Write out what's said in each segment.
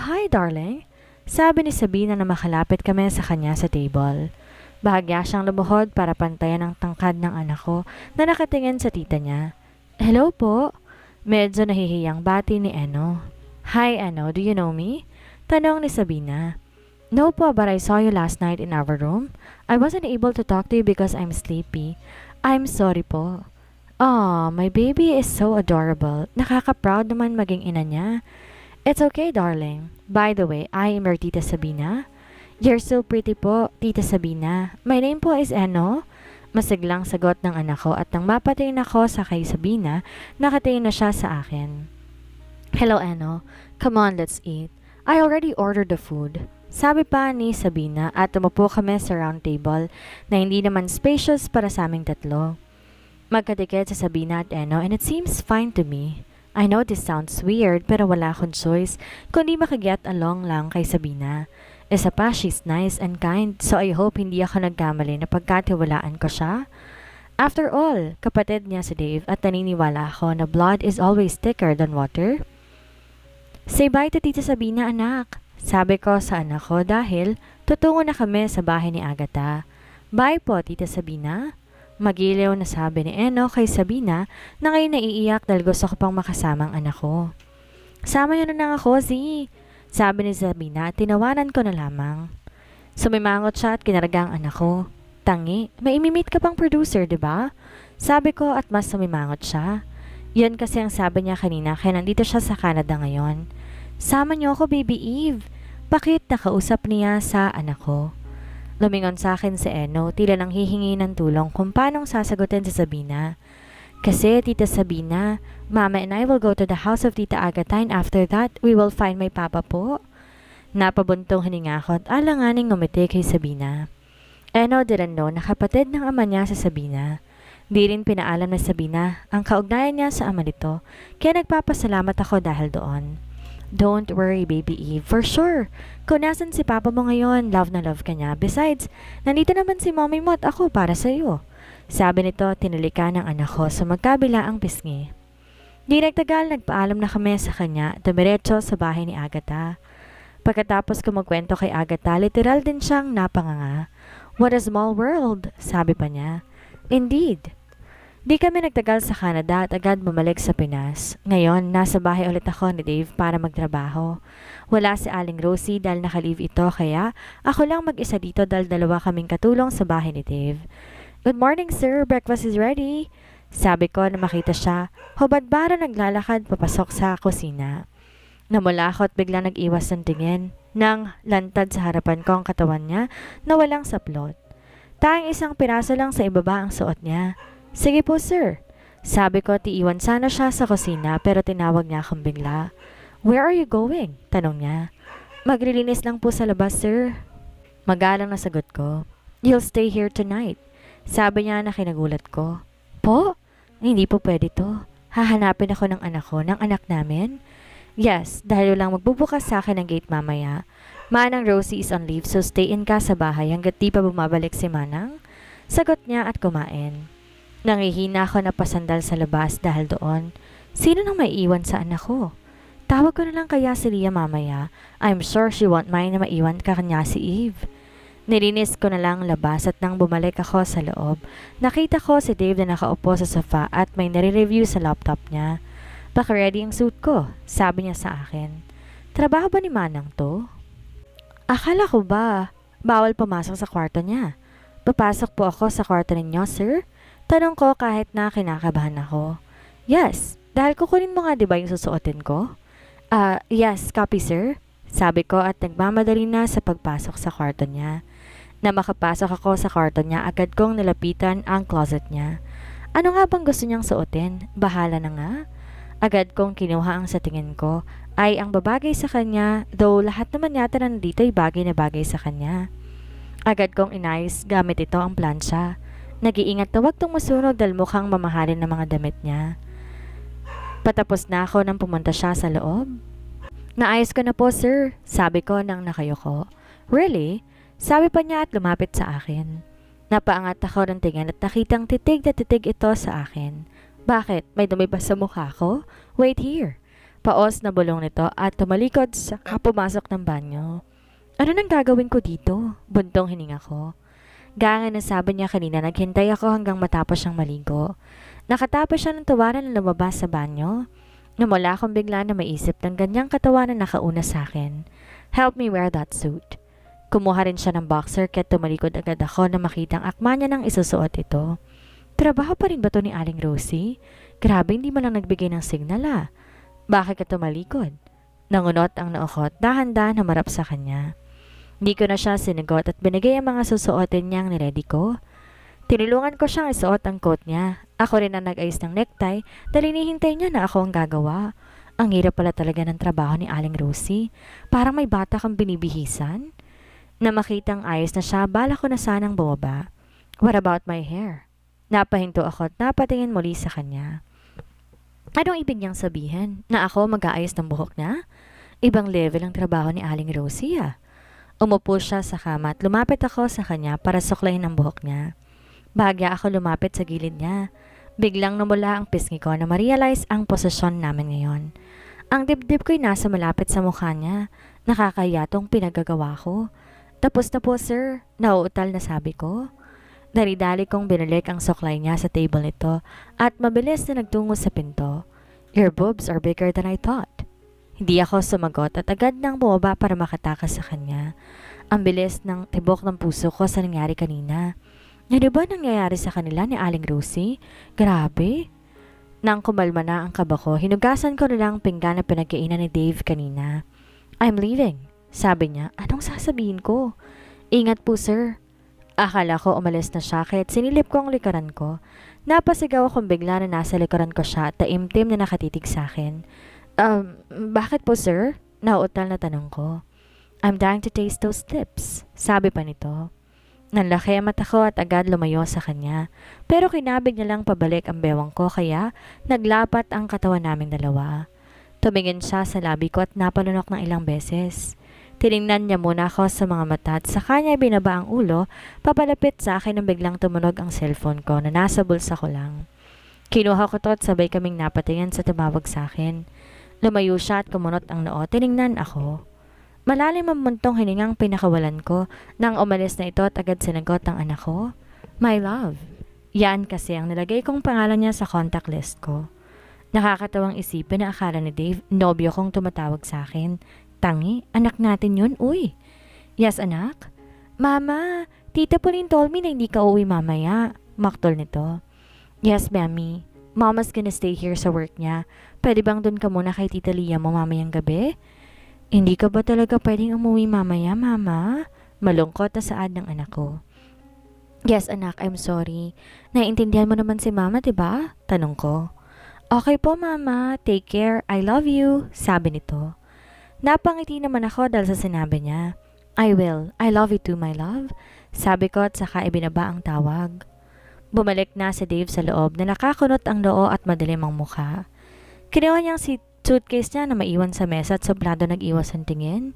hi darling. Sabi ni Sabina na makalapit kami sa kanya sa table. Bahagya siyang lumuhod para pantayan ang tangkad ng anak ko na nakatingin sa tita niya. Hello po. Medyo nahihiyang bati ni Eno. Hi Eno, do you know me? Tanong ni Sabina. No po, but I saw you last night in our room. I wasn't able to talk to you because I'm sleepy. I'm sorry po. Oh, my baby is so adorable. Nakaka-proud naman maging ina niya. It's okay, darling. By the way, I am your Tita Sabina. You're so pretty po, Tita Sabina. My name po is Eno. Masiglang sagot ng anak ko at nang mapatingin ako sa kay Sabina, nakatingin na siya sa akin. Hello, Eno. Come on, let's eat. I already ordered the food. Sabi pa ni Sabina at tumupo kami sa round table na hindi naman spacious para sa aming tatlo. Magkadikit sa Sabina at Eno and it seems fine to me. I know this sounds weird pero wala akong choice kundi makiget along lang kay Sabina. Isa pa, she's nice and kind so I hope hindi ako nagkamali na pagkatiwalaan ko siya. After all, kapatid niya si Dave at naniniwala ako na blood is always thicker than water. Say bye to Tita Sabina, anak. Sabi ko sa anak ko dahil tutungo na kami sa bahay ni Agatha. Bye po, Tita Sabina. Magiliw na sabi ni Eno kay Sabina na ngayon naiiyak dahil gusto ko pang makasamang anak ko. Sama niyo na lang ako, Z. Sabi ni Sabina at tinawanan ko na lamang. Sumimangot siya at kinarga ang anak ko. Tangi, may imimit ka pang producer, di ba? Sabi ko at mas sumimangot siya. Yun kasi ang sabi niya kanina kaya nandito siya sa Canada ngayon. Sama niyo ako, Baby Eve. Bakit nakausap niya sa anak ko? Lumingon sa akin si Eno, tila nang hihingi ng tulong kung paanong sasagutin si Sabina. Kasi, Tita Sabina, Mama and I will go to the house of Tita Agatha and after that, we will find my papa po. Napabuntong hininga ko at alanganing ngumiti kay Sabina. Eno didn't know na kapatid ng ama niya si Sabina. Di rin pinaalam na Sabina ang kaugnayan niya sa ama nito, kaya nagpapasalamat ako dahil doon. Don't worry, Baby Eve. For sure. Kung nasan si Papa mo ngayon, love na love ka niya. Besides, nandito naman si Mommy mo at ako para sa iyo. Sabi nito, tinulika ng anak ko sa magkabila ang pisngi. Di nagtagal, nagpaalam na kami sa kanya, dumiretso sa bahay ni Agatha. Pagkatapos ko magkwento kay Agatha, literal din siyang napanganga. What a small world, sabi pa niya. Indeed. Di kami nagtagal sa Canada at agad bumalik sa Pinas. Ngayon, nasa bahay ulit ako ni Dave para magtrabaho. Wala si Aling Rosie dahil naka-leave ito kaya ako lang mag-isa dito dahil dalawa kaming katulong sa bahay ni Dave. Good morning sir, breakfast is ready. Sabi ko na makita siya, hubad-bara naglalakad papasok sa kusina. Namula ako at bigla nag-iwas ng tingin nang lantad sa harapan ko ang katawan niya na walang saplot. Tanging isang piraso lang sa ibaba ang suot niya. Sige po sir. Sabi ko tiiwan sana siya sa kusina pero tinawag niya akong bigla. Where are you going? Tanong niya. Maglilinis lang po sa labas sir. Magalang na sagot ko. You'll stay here tonight. Sabi niya na kinagulat ko. Po? Hindi po pwede to. Hahanapin ako ng anak namin. Yes, dahil lang magbubukas sa akin ng gate mamaya. Manang Rosie is on leave so stay in ka sa bahay hanggat di pa bumabalik si Manang. Sagot niya at kumain. Nangihina ako na pasandal sa labas dahil doon. Sino nang maiiwan sa anak ko? Tawag ko na lang kaya si Ria mamaya. I'm sure she won't mind na maiwan ka kanya si Eve. Nilinis ko na lang labas at nang bumalik ako sa loob, nakita ko si Dave na nakaupo sa sofa at may nare-review sa laptop niya. Baka ready ang suit ko, sabi niya sa akin. Trabaho ba ni Manang to? Akala ko ba, bawal pumasok sa kwarto niya. Papasok po ako sa kwarto ninyo, sir? Tanong ko kahit na kinakabahan ako. Yes, dahil kukunin mo nga diba yung susuotin ko? Yes, copy sir. Sabi ko at nagmamadali na sa pagpasok sa kwarto niya. Na makapasok ako sa kwarto niya, agad kong nilapitan ang closet niya. Ano nga bang gusto niyang suotin? Bahala na nga. Agad kong kinuha ang sa tingin ko ay ang babagay sa kanya, though lahat naman yata na nandito ay bagay na bagay sa kanya. Agad kong inayos gamit ito ang plansya. Nag-iingat na wag tong masunog dahil mukhang mamahalin ng mga damit niya. Patapos na ako nang pumunta siya sa loob. Naayos ko na po sir, sabi ko nang nakayuko. Really? Sabi pa niya at lumapit sa akin. Napaangat ako ng tingin at nakitang titig na titig ito sa akin. Bakit? May dumi ba sa mukha ko? Wait here. Paos na bulong nito at tumalikod sa pumasok ng banyo. Ano nang gagawin ko dito? Buntong hininga ko. Gaya na sabi niya kanina, naghintay ako hanggang matapos siyang maligo. Nakatapos siya ng tawanan na lumabas sa banyo. Namula akong bigla na maisip ng ganyang katawanan na nakauna sa akin. Help me wear that suit. Kumuha rin siya ng boxer kaya tumalikod agad ako na makitang akma niya nang isusuot ito. Trabaho pa rin ba to ni Aling Rosie? Grabe, hindi mo lang nagbigay ng signal ah. Bakit ka tumalikod? Nangunot ang nookot, dahan-dahan humarap sa kanya. Hindi ko na siya sinagot at binigay ang mga susuotin niyang niredy ko. Tinulungan ko siyang isuot ang coat niya. Ako rin ang nag-ayos ng necktie dahil hinihintay niya na ako ang gagawa. Ang hirap pala talaga ng trabaho ni Aling Rosie. Parang may bata kang binibihisan. Na makitang ayos na siya, bala ko na sanang bumaba. What about my hair? Napahinto ako at napatingin muli sa kanya. Anong ibig niyang sabihin? Na ako mag-aayos ng buhok niya? Ibang level ang trabaho ni Aling Rosie ah. Umupo siya sa kama at lumapit ako sa kanya para suklayin ang buhok niya. Bahagya ako lumapit sa gilid niya. Biglang namula ang pisngi ko na ma-realize ang posisyon namin ngayon. Ang dibdib ko'y nasa malapit sa mukha niya. Nakakahiya tong pinagagawa ko. Tapos na po sir, nauutal na sabi ko. Dali-dali kong binalik ang suklay niya sa table nito at mabilis na nagtungo sa pinto. Your boobs are bigger than I thought. Hindi ako sumagot at agad nang bumaba para makatakas sa kanya. Ang bilis ng tibok ng puso ko sa nangyari kanina. Ano ba nangyayari sa kanila ni Aling Rosie? Grabe. Nang kumalma na ang kaba ko, hinugasan ko na lang ang pinggan na pinagkainan ni Dave kanina. I'm leaving. Sabi niya, anong sasabihin ko? Ingat po sir. Akala ko umalis na siya kaya't sinilip ko ang likuran ko. Napasigaw akong bigla na nasa likuran ko siya at taimtim na nakatitig sa akin. Bakit po sir? Nauutal na tanong ko. I'm dying to taste those lips. Sabi pa nito. Nanlaki ang mata ko at agad lumayo sa kanya. Pero kinabig niya lang pabalik ang bewang ko kaya naglapat ang katawan naming dalawa. Tumingin siya sa labi ko at napalunok ng ilang beses. Tiningnan niya muna ako sa mga mata at sa kanya binaba ang ulo, papalapit sa akin nang biglang tumunog ang cellphone ko na nasa bulsa ko lang. Kinuha ko to at sabay kaming napatingin sa tumawag sa akin. Lumayo siya at kumunot ang noo, tiningnan ako. Malalim ang muntong hiningang pinakawalan ko nang umalis na ito at agad sinagot ang anak ko. My love. Yan kasi ang nilagay kong pangalan niya sa contact list ko. Nakakatawang isipin na akala ni Dave, nobyo kong tumatawag sa akin. Tangi, anak natin yun, uy. Yes, anak? Mama, Tita Pauline told me na hindi ka uwi mamaya. Maktol nito. Yes, Mami. Mama's gonna stay here sa work niya. Pwede bang dun ka muna kay Tita Lia mo mamayang gabi? Hindi ka ba talaga pwedeng umuwi mamaya, Mama? Malungkot na saad ng anak ko. Yes, anak, I'm sorry. Naiintindihan mo naman si Mama, diba? Tanong ko. Okay po, Mama. Take care. I love you. Sabi nito. Napangiti naman ako dahil sa sinabi niya. I will. I love you too, my love. Sabi ko at saka ibinaba ang tawag. Bumalik na si Dave sa loob na nakakunot ang noo at madilim ang mukha. Kinuha niyang suitcase niya na maiwan sa mesa at sobrado nag-iwas ang tingin.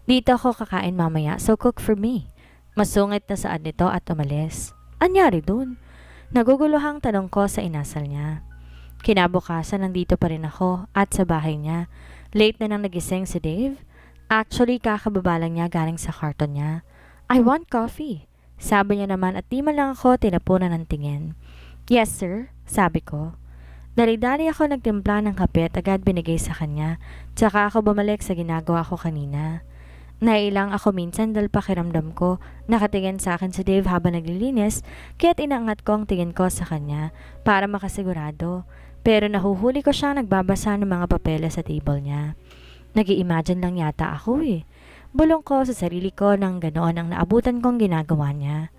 Dito ako kakain mamaya, so cook for me. Masungit na saad nito at umalis. Anyari dun? Naguguluhang tanong ko sa inasal niya. Kinabukasan nandito pa rin ako at sa bahay niya. Late na nang nagising si Dave. Actually, kakababa lang niya galing sa karton niya. I want coffee. Sabi niya naman at di man lang ako tinapunan ng tingin. Yes, sir. Sabi ko. Dali-dali ako nagtimpla ng kape at agad binigay sa kanya. Tsaka ako bumalik sa ginagawa ko kanina. Nailang ako minsan dahil pakiramdam ko. Nakatingin sa akin si Dave habang naglilinis kaya't inaangat ko ang tingin ko sa kanya para makasigurado. Pero nahuhuli ko siya nagbabasa ng mga papeles sa table niya. Nag-i-imagine lang yata ako eh. Bulong ko sa sarili ko nang ganoon ang naabutan kong ginagawa niya.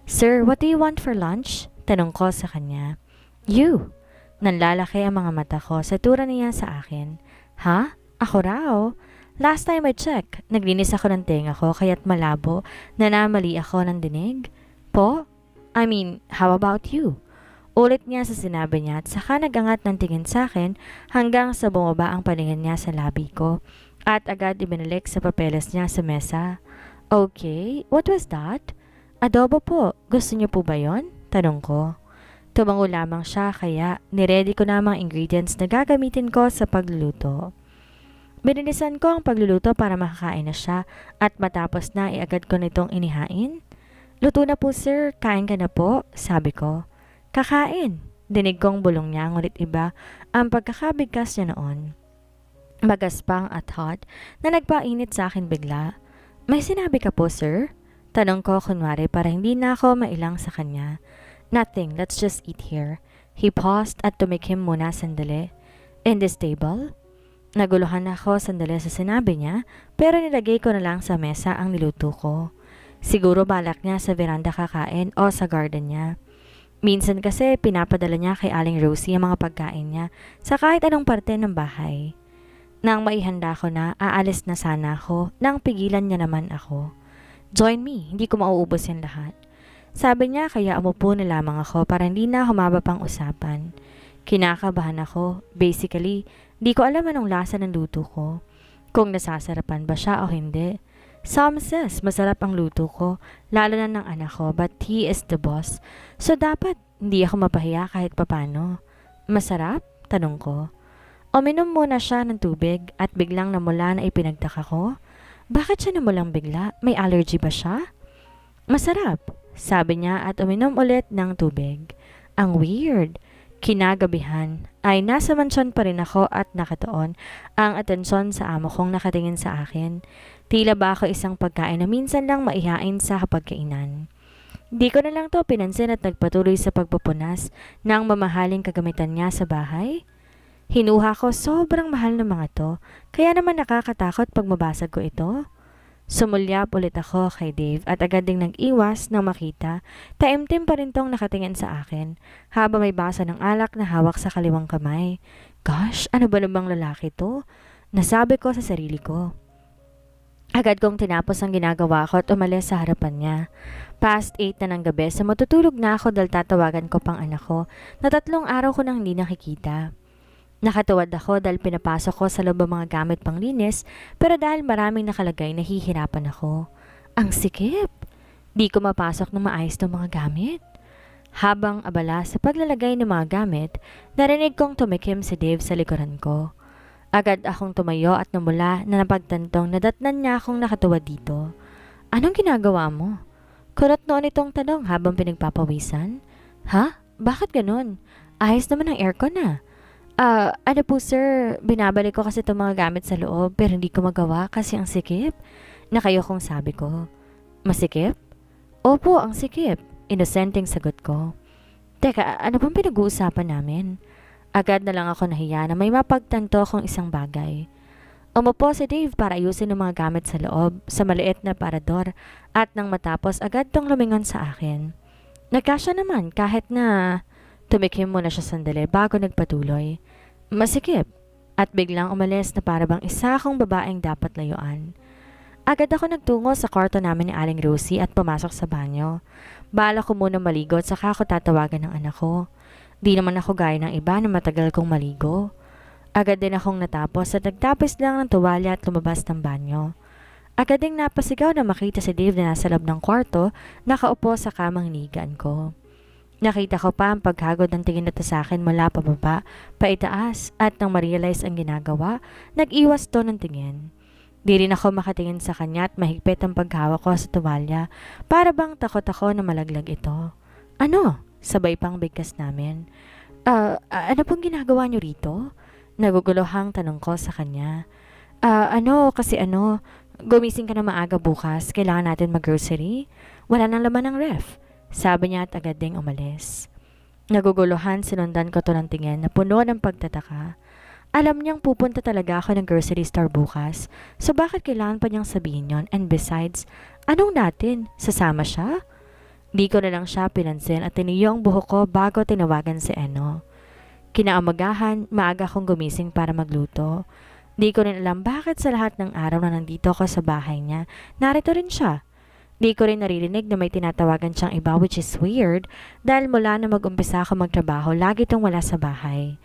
Sir, what do you want for lunch? Tanong ko sa kanya. You. Nanlalaki ang mga mata ko sa tura niya sa akin. Ha? Ako raw? Last time I checked, naglinis ako ng tenga ko kaya't malabo na namali ako ng dinig. Po? I mean, how about you? Ulit niya sa sinabi niya at saka nagangat ng tingin sa akin hanggang sa bumaba ang paningin niya sa labi ko at agad ibinalik sa papeles niya sa mesa. Okay, what was that? Adobo po. Gusto niyo po ba yon? Tanong ko. Tumango lamang siya kaya niredy ko na mga ingredients na gagamitin ko sa pagluluto. Binilisan ko ang pagluluto para makakain na siya at matapos na iagad ko nitong inihain. Luto na po sir, kain ka na po, sabi ko. Kakain. Dinig kong bulong niya ngunit iba ang pagkakabigkas niya noon. Magaspang at hot na nagpainit sa akin bigla. May sinabi ka po sir? Tanong ko kunwari para hindi na ako mailang sa kanya. Nothing, let's just eat here. He paused at tumikim muna sandali. In this table? Naguluhan ako sandali sa sinabi niya pero nilagay ko na lang sa mesa ang niluto ko. Siguro balak niya sa veranda kakain o sa garden niya. Minsan kasi pinapadala niya kay Aling Rosie ang mga pagkain niya sa kahit anong parte ng bahay. Nang maihanda ko na, aalis na sana ako nang pigilan niya naman ako. Join me, hindi ko mauubos yan lahat. Sabi niya kaya umupo na lamang ako para hindi na humaba pang usapan. Kinakabahan ako. Basically, di ko alam anong lasa ng luto ko. Kung nasasarapan ba siya o hindi. Some says masarap ang luto ko, lalo na ng anak ko, but he is the boss. So dapat hindi ako mapahiya kahit papano. Masarap? Tanong ko. Uminom muna siya ng tubig at biglang namula na ipinagtaka ko. Bakit siya namulang bigla? May allergy ba siya? Masarap, sabi niya at uminom ulit ng tubig. Ang weird. Kinagabihan ay nasa mansyon pa rin ako at nakatuon ang atensyon sa amo kong nakatingin sa akin. Tila ba ako isang pagkain na minsan lang maihain sa hapagkainan. Di ko na lang to pinansin at nagpatuloy sa pagpupunas ng mamahaling kagamitan niya sa bahay. Hinuha ko sobrang mahal ng mga to, kaya naman nakakatakot pag mabasag ko ito. Sumulyap ulit ako kay Dave at agad ding nag-iwas nang makita, taimtim pa rin tong nakatingin sa akin habang may basa ng alak na hawak sa kaliwang kamay. Gosh, ano ba namang lalaki to? Nasabi ko sa sarili ko. Agad kong tinapos ang ginagawa ko at umalis sa harapan niya. Past 8 na ng gabi, sa matutulog na ako dahil tatawagan ko pang anak ko na 3 araw ko nang hindi nakikita. Nakatuwad ako dahil pinapasok ko sa loob ang mga gamit panglinis pero dahil maraming nakalagay nahihirapan ako. Ang sikip! Di ko mapasok ng maayos ng mga gamit. Habang abala sa paglalagay ng mga gamit, narinig kong tumikim si Dave sa likuran ko. Agad akong tumayo at namula na napagtantong nadatnan niya akong nakatuwad dito. Anong ginagawa mo? Kurot noon itong tanong habang pinagpapawisan. Ha? Bakit ganun? Ayos naman ang aircon na. Ano po sir, binabalik ko kasi itong mga gamit sa loob pero hindi ko magawa kasi ang sikip. Nakayokong sabi ko. Masikip? Opo, ang sikip. Inosenteng sagot ko. Teka, ano bang pinag-uusapan namin? Agad na lang ako nahiya na may mapagtanto akong isang bagay. Umupo si Dave para ayusin ang mga gamit sa loob sa maliit na parador at nang matapos agad tong lumingon sa akin. Nagkasya naman kahit na tumikim muna siya sandali bago nagpatuloy. Masikip at biglang umalis na para bang isa akong babaeng dapat layuan. Agad ako nagtungo sa kwarto namin ni Aling Rosie at pumasok sa banyo. Bala ko muna maligo at saka ako tatawagan ng anak ko. Di naman ako gaya ng iba na matagal kong maligo. Agad din akong natapos at nagtapis lang ng tuwalya at lumabas ng banyo. Agad ding napasigaw na makita si Dave na nasa loob ng kwarto, nakaupo sa kamang hinigaan ko. Nakita ko pa ang paghagod ng tingin nito sa akin mula pababa, paitaas at nang ma-realize ang ginagawa, nag-iwas to ng tingin. Di rin ako makatingin sa kanya at mahigpit ang paghawak ko sa tuwalya para bang takot ako na malaglag ito. Ano? Sabay pang bigkas namin. Ano pong ginagawa niyo rito? Naguguluhang tanong ko sa kanya. Gumising ka na maaga bukas, kailangan natin mag-grocery. Wala nang laman ng ref. Sabi niya at agad ding umalis. Naguguluhan, sinundan ko to ng tingin na puno ng pagtataka. Alam niyang pupunta talaga ako ng grocery store bukas, so bakit kailangan pa niyang sabihin yon? And besides, anong natin? Sasama siya? Di ko na lang siya pinansin at tiniyo ang buhok ko bago tinawagan si Eno. Kinaumagahan, maaga akong gumising para magluto. Di ko rin alam bakit sa lahat ng araw na nandito ako sa bahay niya, narito rin siya. Di ko rin naririnig na may tinatawagan siyang iba which is weird dahil mula na mag-umpisa ako magtrabaho, lagi itong wala sa bahay.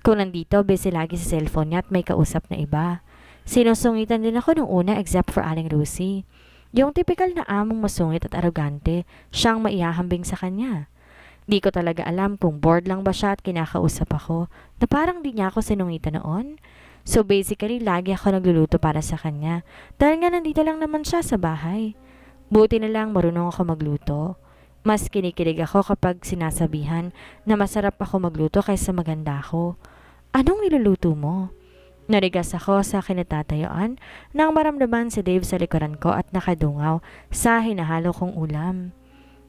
Kung nandito, busy lagi sa cellphone niya at may kausap na iba. Sinusungitan din ako nung una except for Aling Rosie. Yung typical na among masungit at arogante, siyang maihahambing sa kanya. Di ko talaga alam kung bored lang ba siya at kinakausap ako na parang di niya ako sinungitan noon. So basically, lagi ako nagluluto para sa kanya. Dahil nga nandito lang naman siya sa bahay. Buti na lang marunong ako magluto. Mas kinikilig ako kapag sinasabihan na masarap ako magluto kaysa maganda ako. Anong niluluto mo? Narigas ako sa kinatatayuan nang maramdaman si Dave sa likuran ko at nakadungaw sa hinahalo kong ulam.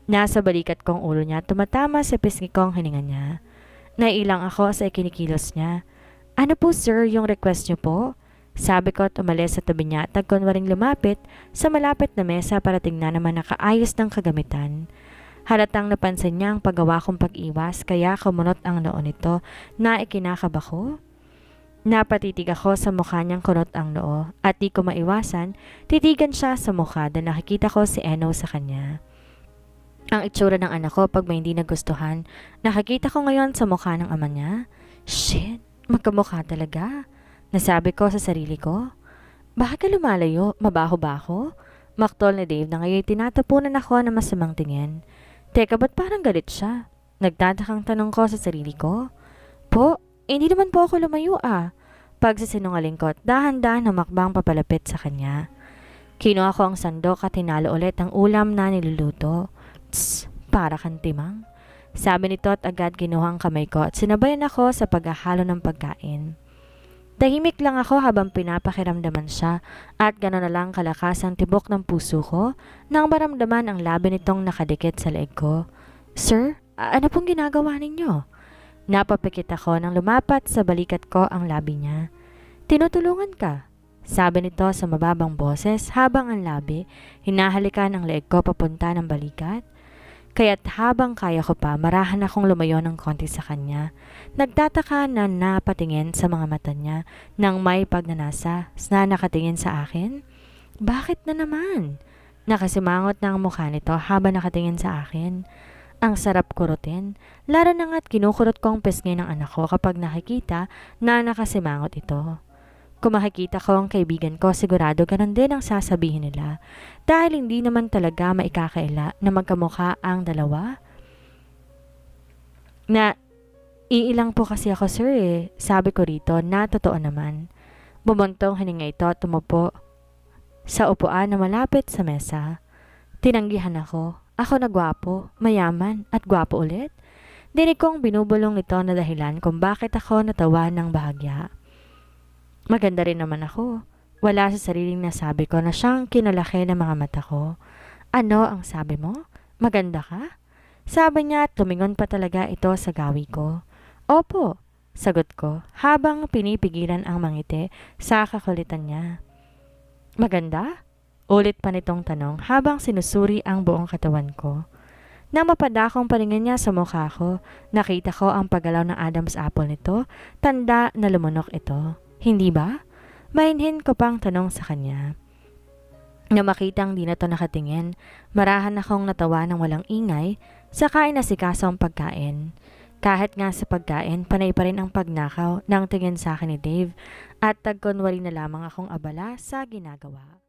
Nasa balikat kong ulo niya tumatama sa pisngi kong hininga niya. Nailang ako sa ikinikilos niya. Ano po sir yung request niyo po? Sabi ko at umalis sa tabi niya at nagkunwaring lumapit sa malapit na mesa para tingnan naman nakaayos ng kagamitan. Halatang napansin niya ang paggawa kong pag-iwas kaya kumunot ang noo nito na ikinakaba ko. Napatitig ako sa mukha niyang kunot ang noo at di ko maiwasan, titigan siya sa mukha dahil nakikita ko si Eno sa kanya. Ang itsura ng anak ko pag may hindi nagustuhan, nakikita ko ngayon sa mukha ng ama niya. Shit, magkamukha talaga. Nasabi ko sa sarili ko. Bakit ka lumalayo? Mabaho ba ako? Maktol ni Dave na ngayon tinatapunan ako ng masamang tingin. Teka, ba't parang galit siya? Nagtatakang tanong ko sa sarili ko. Po, hindi naman po ako lumayo ah. Pagsisinungaling ko at dahan-dahan humakbang papalapit sa kanya. Kinuha ko ang sandok at hinalo ulit ang ulam na niluluto. Tss, para kang timang. Sabi nito at agad kinuha ang kamay ko at sinabayan ako sa paghahalo ng pagkain. Tahimik lang ako habang pinapakiramdaman siya at gano'n na lang kalakas ang tibok ng puso ko nang maramdaman ang labi nitong nakadikit sa leeg ko. Sir, ano pong ginagawa ninyo? Napapikit ako nang lumapat sa balikat ko ang labi niya. Tinutulungan ka, sabi nito sa mababang boses habang ang labi hinahalikan ang leeg ko papunta ng balikat. Kaya't habang kaya ko pa, marahan akong lumayo ng konti sa kanya. Nagtataka na napatingin sa mga mata niya nang may pagnanasa na nakatingin sa akin. Bakit na naman? Nakasimangot na ang mukha nito habang nakatingin sa akin. Ang sarap kurutin, lalo na nga't kinukurot ko ang pisngi ng anak ko kapag nakikita na nakasimangot ito. Kung makikita ko ang kaibigan ko, sigurado ganun din ang sasabihin nila. Dahil hindi naman talaga maikakaila na magkamukha ang dalawa. Na iilang po kasi ako sir eh. Sabi ko rito na totoo naman. Bumuntong hininga ito at tumupo sa upuan na malapit sa mesa. Tinanggihan ako. Ako na gwapo, mayaman at gwapo ulit. Dinig kong binubulong nito na dahilan kung bakit ako natawa ng bahagya. Maganda rin naman ako. Wala sa sariling nasabi ko na siyang kinalaki ng mga mata ko. Ano ang sabi mo? Maganda ka? Sabi niya at tumingon pa talaga ito sa gawi ko. Opo, sagot ko habang pinipigilan ang mangiti sa kakulitan niya. Maganda? Ulit pa nitong tanong habang sinusuri ang buong katawan ko. Nang mapadakong paningin niya sa mukha ko, nakita ko ang paggalaw ng Adam's apple nito, tanda na lumunok ito. Hindi ba? Mainhin ko pang tanong sa kanya. Na makitang di na to nakatingin, marahan akong natawa ng walang ingay, saka inasikaso ang pagkain. Kahit nga sa pagkain, panay pa rin ang pagnakaw ng tingin sa akin ni Dave at tagkunwari na lamang akong abala sa ginagawa.